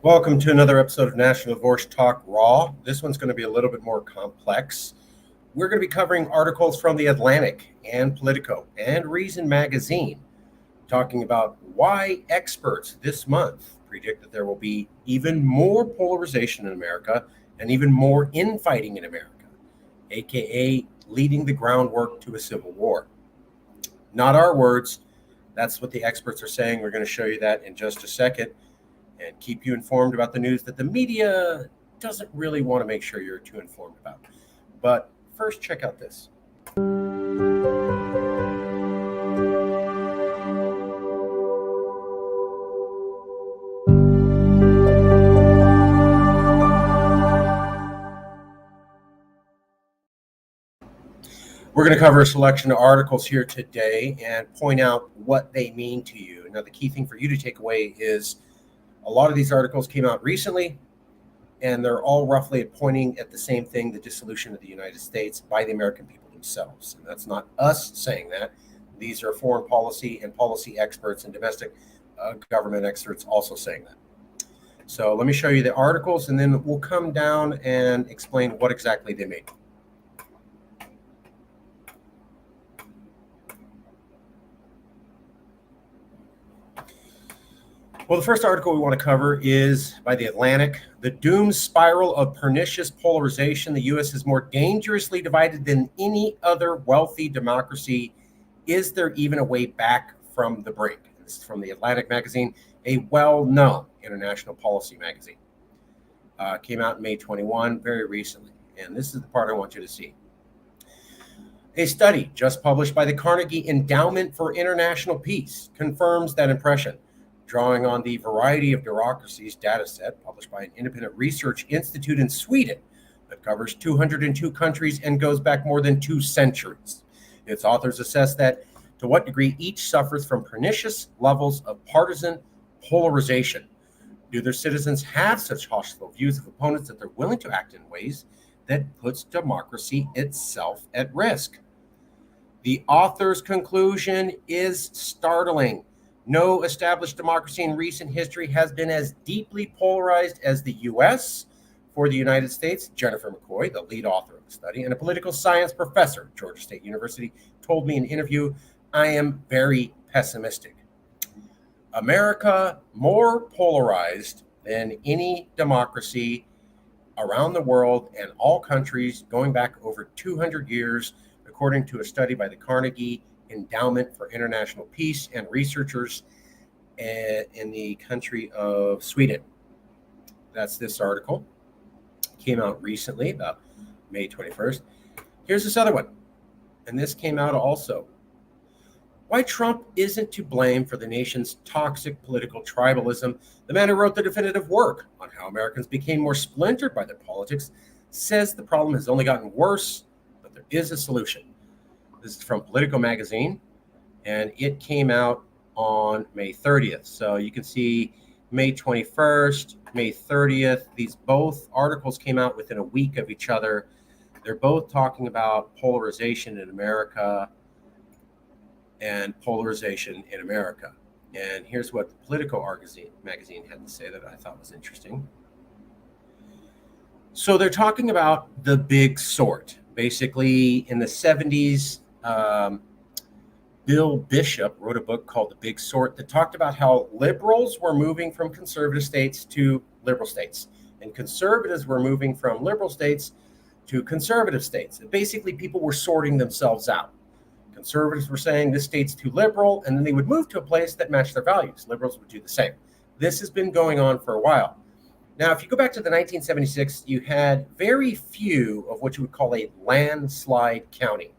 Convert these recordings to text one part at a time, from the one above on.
Welcome to another episode of National Divorce Talk Raw. This one's going to be a little bit more complex. We're going to be covering articles from The Atlantic and Politico and Reason Magazine talking about why experts this month predict that there will be even more polarization in America and even more infighting in America, aka leading the groundwork to a civil war. Not our words. That's what the experts are saying. We're going to show you that in just a second and keep you informed about the news that the media doesn't really want to make sure you're too informed about. But first, check out this. We're going to cover a selection of articles here today and point out what they mean to you. Now, the key thing for you to take away is a lot of these articles came out recently, and they're all roughly pointing at the same thing, the dissolution of the United States by the American people themselves. And that's not us saying that. These are foreign policy and policy experts and domestic government experts also saying that. So let me show you the articles, and then we'll come down and explain what exactly they mean. Well, the first article we want to cover is by The Atlantic. The doomed spiral of pernicious polarization. The U.S. is more dangerously divided than any other wealthy democracy. Is there even a way back from the brink? This is from The Atlantic magazine, a well-known international policy magazine. Came out in May 21, very recently. And this is the part I want you to see. A study just published by the Carnegie Endowment for International Peace confirms that impression, drawing on the variety of bureaucracies data set published by an independent research institute in Sweden that covers 202 countries and goes back more than 2 centuries. Its authors assess that to what degree each suffers from pernicious levels of partisan polarization. Do their citizens have such hostile views of opponents that they're willing to act in ways that puts democracy itself at risk? The author's conclusion is startling. No established democracy in recent history has been as deeply polarized as the U.S. For the United States, Jennifer McCoy, the lead author of the study, and a political science professor at Georgia State University, told me in an interview, I am very pessimistic. America more polarized than any democracy around the world and all countries going back over 200 years, according to a study by the Carnegie Endowment for International Peace and researchers in the country of Sweden. That's this article. Came out recently, about May 21st. Here's this other one, and this came out also. Why Trump isn't to blame for the nation's toxic political tribalism. The man who wrote the definitive work on how Americans became more splintered by their politics says the problem has only gotten worse, but there is a solution. This is from Politico magazine, and it came out on May 30th. So you can see May 21st, May 30th. These both articles came out within a week of each other. They're both talking about polarization in America and polarization in America. And here's what the Politico magazine had to say that I thought was interesting. So they're talking about the big sort. Basically, in the 70s, Bill Bishop wrote a book called The Big Sort that talked about how liberals were moving from conservative states to liberal states, and conservatives were moving from liberal states to conservative states. And basically, people were sorting themselves out. Conservatives were saying this state's too liberal, and then they would move to a place that matched their values. Liberals would do the same. This has been going on for a while. Now, if you go back to the 1976, you had very few of what you would call a landslide county,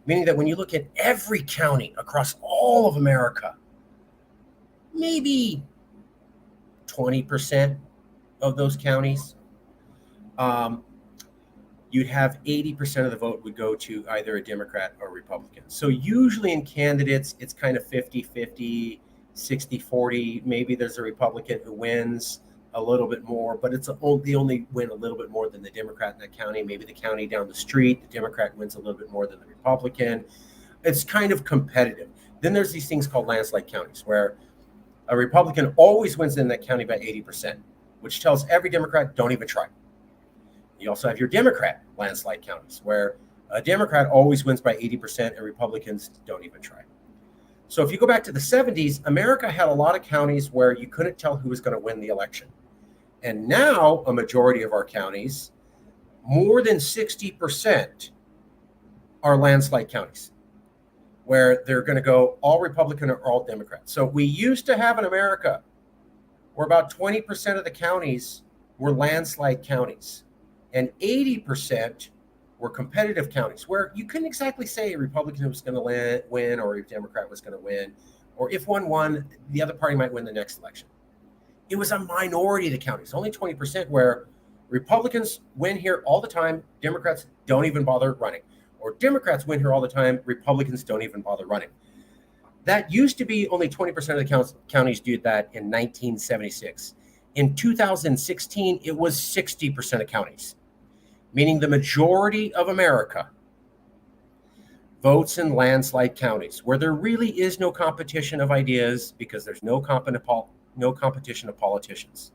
meaning that when you look at every county across all of America, maybe 20% of those counties, you'd have 80% of the vote would go to either a Democrat or Republican. So usually in candidates, it's kind of 50-50, 60-40. Maybe there's a Republican who wins a little bit more, but they only win a little bit more than the Democrat in that county. Maybe the county down the street, the Democrat wins a little bit more than the Republican. It's kind of competitive. Then there's these things called landslide counties where A Republican always wins in that county by 80%, which tells every Democrat, don't even try. You also have your Democrat landslide counties, where a Democrat always wins by 80% and Republicans don't even try. So if you go back to the 70s, America had a lot of counties where you couldn't tell who was going to win the election. And now a majority of our counties, more than 60%, are landslide counties, where they're going to go all Republican or all Democrat. So we used to have in America where about 20% of the counties were landslide counties, and 80% were competitive counties, where you couldn't exactly say a Republican was going to win or a Democrat was going to win, or if one won, the other party might win the next election. It was a minority of the counties, only 20%, where Republicans win here all the time, Democrats don't even bother running. Or Democrats win here all the time, Republicans don't even bother running. That used to be only 20% of the counties did that in 1976. In 2016, it was 60% of counties, meaning the majority of America votes in landslide counties, where there really is no competition of ideas because there's no competition of politicians.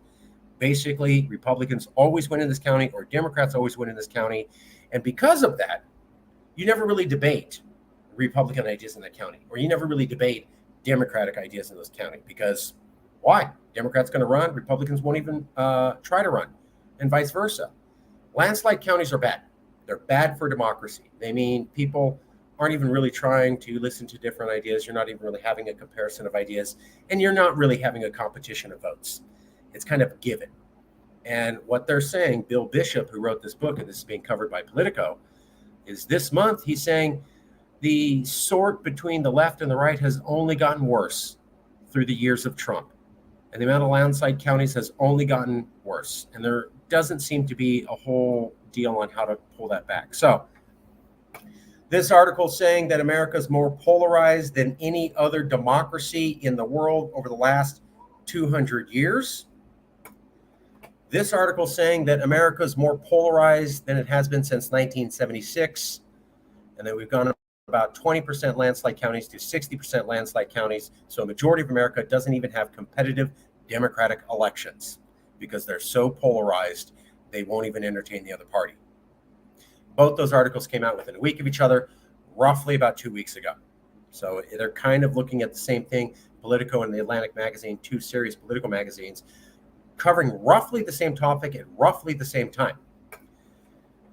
Basically, Republicans always win in this county or Democrats always win in this county. And because of that, you never really debate Republican ideas in that county, or you never really debate Democratic ideas in those county, because why? Democrats going to run, Republicans won't even try to run, and vice versa. Landslide counties are bad. They're bad for democracy. They mean people aren't even really trying to listen to different ideas. You're not even really having a comparison of ideas, and you're not really having a competition of votes. It's kind of given. And what they're saying, Bill Bishop, who wrote this book, and this is being covered by Politico, is this month he's saying the sort between the left and the right has only gotten worse through the years of Trump. And the amount of landslide counties has only gotten worse. And there doesn't seem to be a whole deal on how to pull that back. So this article saying that America is more polarized than any other democracy in the world over the last 200 years. This article saying that America is more polarized than it has been since 1976, and that we've gone about 20% landslide counties to 60% landslide counties. So a majority of America doesn't even have competitive Democratic elections because they're so polarized, they won't even entertain the other party. Both those articles came out within a week of each other, roughly about 2 weeks ago. So they're kind of looking at the same thing. Politico and the Atlantic magazine, two serious political magazines, covering roughly the same topic at roughly the same time.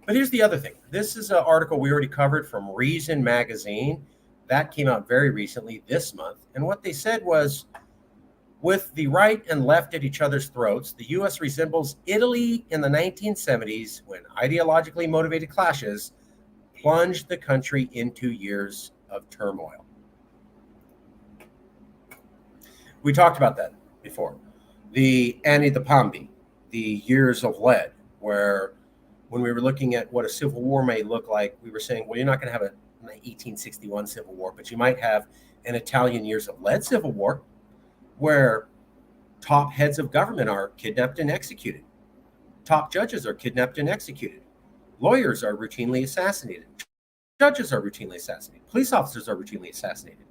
But here's the other thing. This is an article we already covered from Reason magazine. That came out very recently this month. And what they said was, with the right and left at each other's throats, the U.S. resembles Italy in the 1970s when ideologically motivated clashes plunged the country into years of turmoil. We talked about that before. The Anni di Pombi, the years of lead, where when we were looking at what a civil war may look like, we were saying, well, you're not going to have an 1861 civil war, but you might have an Italian years of lead civil war, where top heads of government are kidnapped and executed. Top judges are kidnapped and executed. Lawyers are routinely assassinated. Judges are routinely assassinated. Police officers are routinely assassinated.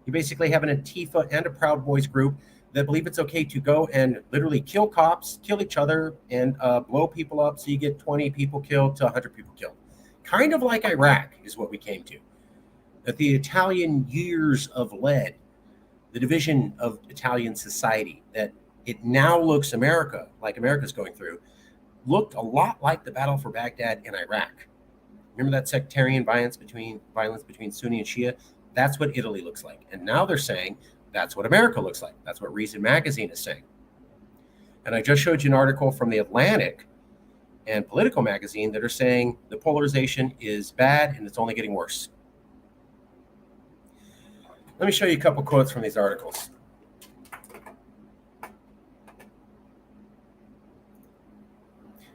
You basically have an Antifa and a Proud Boys group that believe it's okay to go and literally kill cops, kill each other, and blow people up, so you get 20 people killed to 100 people killed. Kind of like Iraq is what we came to. That the Italian years of lead, the division of Italian society, that it now looks America, like America's going through, looked a lot like the battle for Baghdad in Iraq. Remember that sectarian violence between Sunni and Shia? That's what Italy looks like. And now they're saying that's what America looks like. That's what Reason magazine is saying. And I just showed you an article from the Atlantic and Politico magazine that are saying the polarization is bad and it's only getting worse. Let me show you a couple quotes from these articles.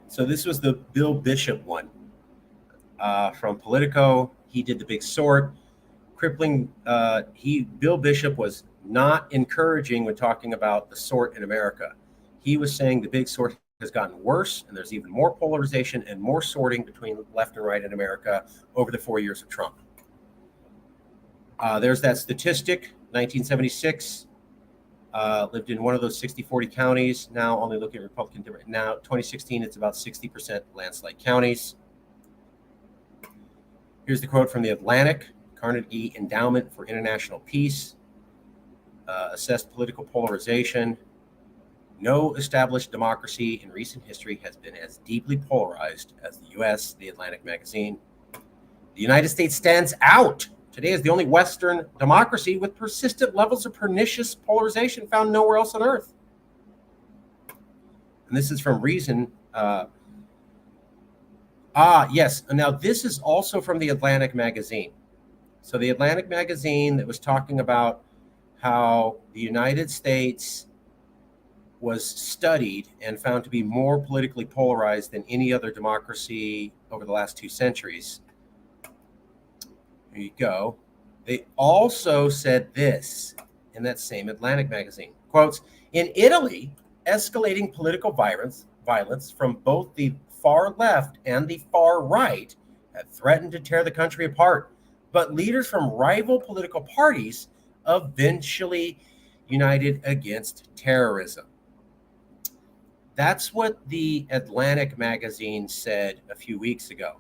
So this was the Bill Bishop one from Politico. He did the big sort. Crippling. Bill Bishop was not encouraging when talking about the sort in America. He was saying the big sort has gotten worse, and there's even more polarization and more sorting between left and right in America over the 4 years of Trump. There's that statistic, 1976. lived in one of those 60-40 counties. Now only looking at Republican. Now 2016, it's about 60% landslide counties. Here's the quote from the Atlantic. Carnegie Endowment for International Peace assessed political polarization. No established democracy in recent history has been as deeply polarized as the U.S., the Atlantic magazine. The United States stands out today as the only Western democracy with persistent levels of pernicious polarization found nowhere else on Earth. And this is from Reason. Yes. Now, this is also from the Atlantic magazine. So the Atlantic magazine that was talking about how the United States was studied and found to be more politically polarized than any other democracy over the last 2 centuries. Here you go. They also said this in that same Atlantic magazine. Quotes, in Italy, escalating political violence from both the far left and the far right had threatened to tear the country apart. But leaders from rival political parties eventually united against terrorism. That's what the Atlantic magazine said a few weeks ago,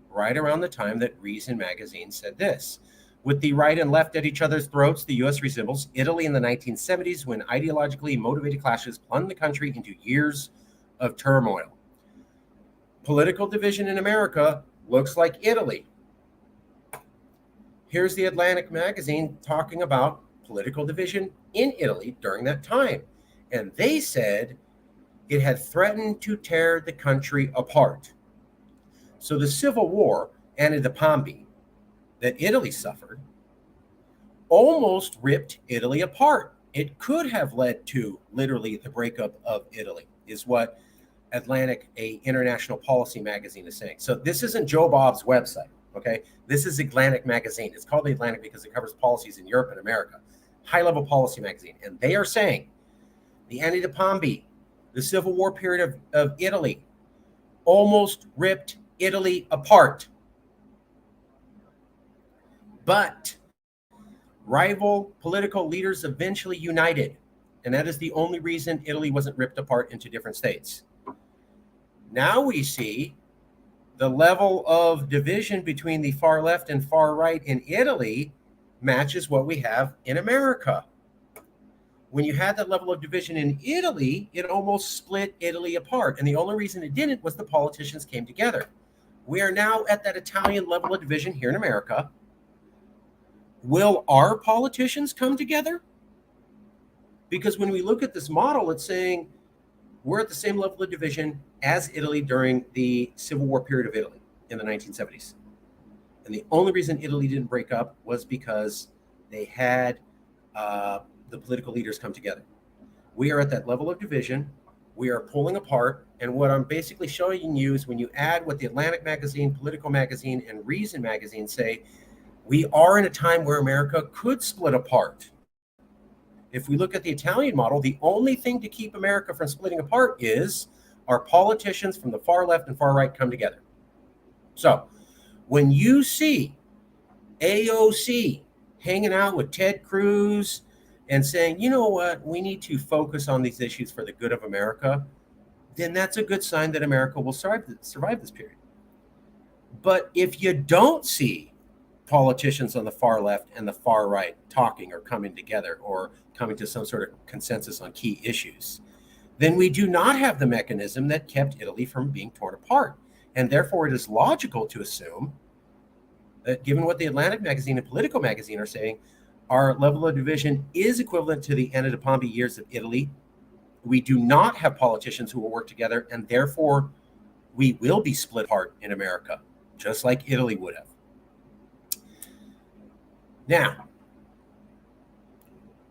right around the time that Reason magazine said this. With the right and left at each other's throats, the U.S. resembles Italy in the 1970s when ideologically motivated clashes plunged the country into years of turmoil. Political division in America looks like Italy. Here's the Atlantic magazine talking about political division in Italy during that time. And they said it had threatened to tear the country apart. So the Civil War, Anna de Pombi, that Italy suffered, almost ripped Italy apart. It could have led to literally the breakup of Italy, is what Atlantic, a international policy magazine, is saying. So this isn't Joe Bob's website, okay? This is Atlantic magazine. It's called the Atlantic because it covers policies in Europe and America. High-level policy magazine. And they are saying the Anna de Pombi, the Civil War period of Italy, almost ripped Italy apart. But rival political leaders eventually united. And that is the only reason Italy wasn't ripped apart into different states. Now we see the level of division between the far left and far right in Italy matches what we have in America. When you had that level of division in Italy, it almost split Italy apart. And the only reason it didn't was the politicians came together. We are now at that Italian level of division here in America. Will our politicians come together? Because when we look at this model, it's saying we're at the same level of division as Italy during the Civil War period of Italy in the 1970s. And the only reason Italy didn't break up was because they had the political leaders come together. We are at that level of division. We are pulling apart. And what I'm basically showing you is when you add what the Atlantic magazine, Political magazine, and Reason magazine say, we are in a time where America could split apart. If we look at the Italian model, the only thing to keep America from splitting apart is our politicians from the far left and far right come together. So when you see AOC hanging out with Ted Cruz and saying, you know what, we need to focus on these issues for the good of America, then that's a good sign that America will survive this period. But if you don't see politicians on the far left and the far right talking or coming together or coming to some sort of consensus on key issues, then we do not have the mechanism that kept Italy from being torn apart. And therefore, it is logical to assume that given what the Atlantic magazine and Political magazine are saying, our level of division is equivalent to the Anna de Pombi years of Italy. We do not have politicians who will work together, and therefore we will be split apart in America, just like Italy would have. Now,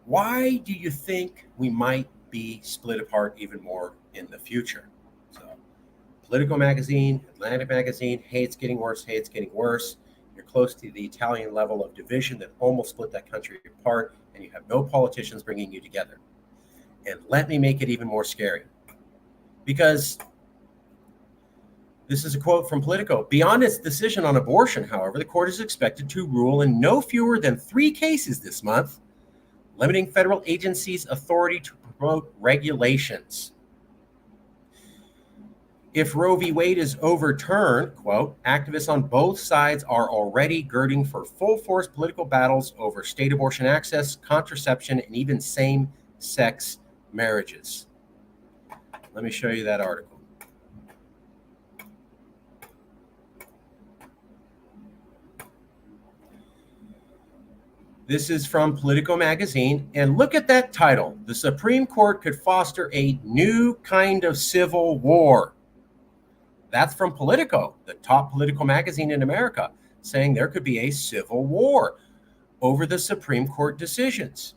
why do you think we might be split apart even more in the future? So, Political magazine, Atlantic magazine, hey, it's getting worse, hey, it's getting worse. You're close to the Italian level of division that almost split that country apart, and you have no politicians bringing you together. And let me make it even more scary. Because this is a quote from Politico. Beyond its decision on abortion, however, the court is expected to rule in no fewer than 3 cases this month, limiting federal agencies' authority to promote regulations. If Roe v. Wade is overturned, quote, activists on both sides are already girding for full-force political battles over state abortion access, contraception, and even same-sex marriages. Let me show you that article. This is from Politico magazine, and look at that title. The Supreme Court could foster a new kind of civil war. That's from Politico, the top political magazine in America, saying there could be a civil war over the Supreme Court decisions.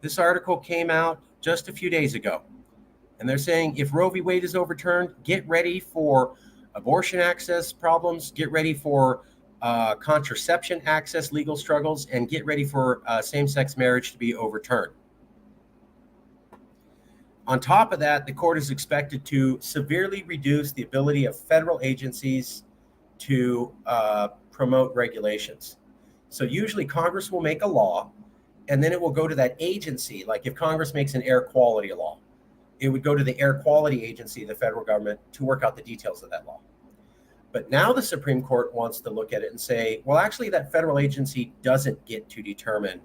This article came out just a few days ago, and they're saying if Roe v. Wade is overturned, get ready for abortion access problems, get ready for contraception access legal struggles, and get ready for same-sex marriage to be overturned. On top of that, the court is expected to severely reduce the ability of federal agencies to promote regulations. So usually Congress will make a law, and then it will go to that agency. Like if Congress makes an air quality law, it would go to the air quality agency, the federal government, to work out the details of that law. But now the Supreme Court wants to look at it and say, well, actually, that federal agency doesn't get to determine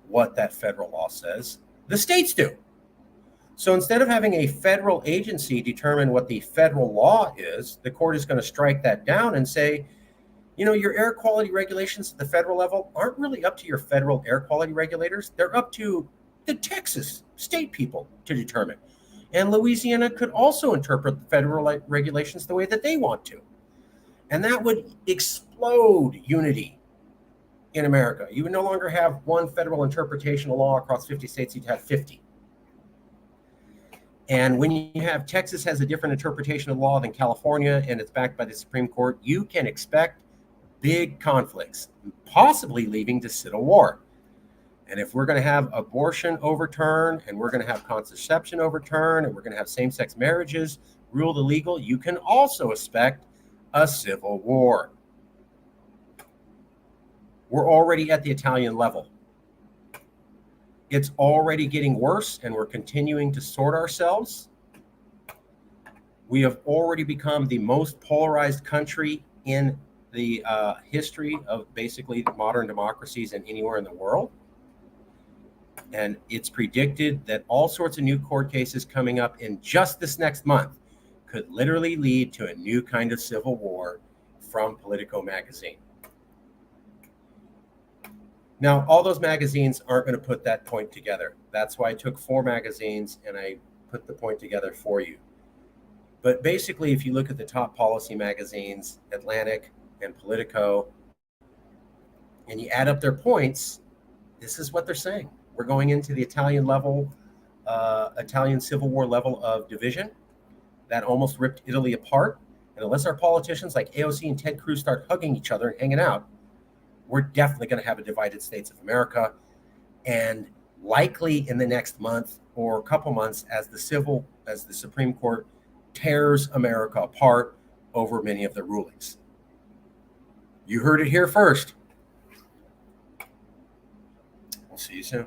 what that federal law says. The states do. So instead of having a federal agency determine what the federal law is, the court is going to strike that down and say, you know, your air quality regulations at the federal level aren't really up to your federal air quality regulators. They're up to the Texas state people to determine. And Louisiana could also interpret the federal regulations the way that they want to. And that would explode unity in America. You would no longer have one federal interpretation of law across 50 states, you'd have 50. And when you have Texas has a different interpretation of law than California, and it's backed by the Supreme Court, you can expect big conflicts, possibly leading to civil war. And if we're going to have abortion overturned, and we're going to have contraception overturned, and we're going to have same-sex marriages ruled illegal, you can also expect a civil war. We're already at the Italian level. It's already getting worse, and we're continuing to sort ourselves. We have already become the most polarized country in the history of basically modern democracies and anywhere in the world. And it's predicted that all sorts of new court cases coming up in just this next month could literally lead to a new kind of civil war from Politico magazine. Now, all those magazines aren't going to put that point together. That's why I took 4 magazines and I put the point together for you. But basically, if you look at the top policy magazines, Atlantic and Politico, and you add up their points, this is what they're saying. We're going into the Italian level, Italian Civil War level of division that almost ripped Italy apart. And unless our politicians like AOC and Ted Cruz start hugging each other and hanging out, we're definitely going to have a divided states of America. And likely in the next month or a couple months, as the Supreme Court tears America apart over many of the rulings. You heard it here first. We'll see you soon.